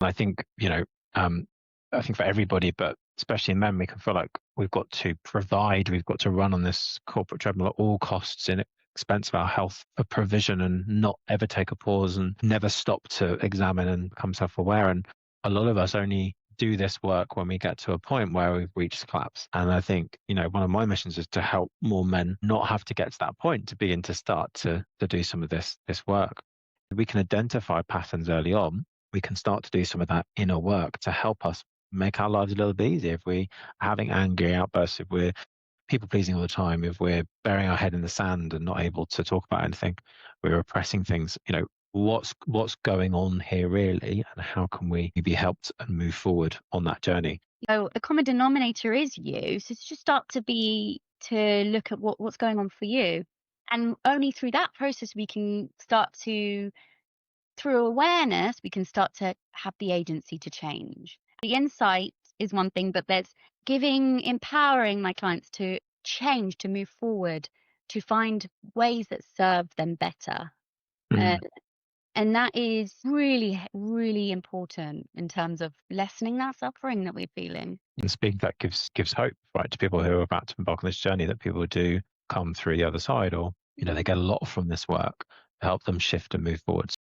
I think, I think for everybody, but especially men, we can feel like we've got to provide, we've got to run on this corporate treadmill at all costs in expense of our health for provision and not ever take a pause and never stop to examine and become self-aware. And a lot of us only do this work when we get to a point where we've reached collapse. And I think, one of my missions is to help more men not have to get to that point to begin to start to do some of this work. We can identify patterns early on. We can start to do some of that inner work to help us make our lives a little bit easier. If we are having angry outbursts, if we're people pleasing all the time, if we're burying our head in the sand and not able to talk about anything, we're repressing things, what's going on here really, and how can we be helped and move forward on that journey? So the common denominator is you. So to just start to look at what's going on for you. And only through that process we can start to, through awareness, we can start to have the agency to change. The insight is one thing, but there's empowering my clients to change, to move forward, to find ways that serve them better. Uh, Mm. and that is really, really important in terms of lessening that suffering that we're feeling. And speaking that gives hope, right, to people who are about to embark on this journey, that people do come through the other side, or they get a lot from this work to help them shift and move forward.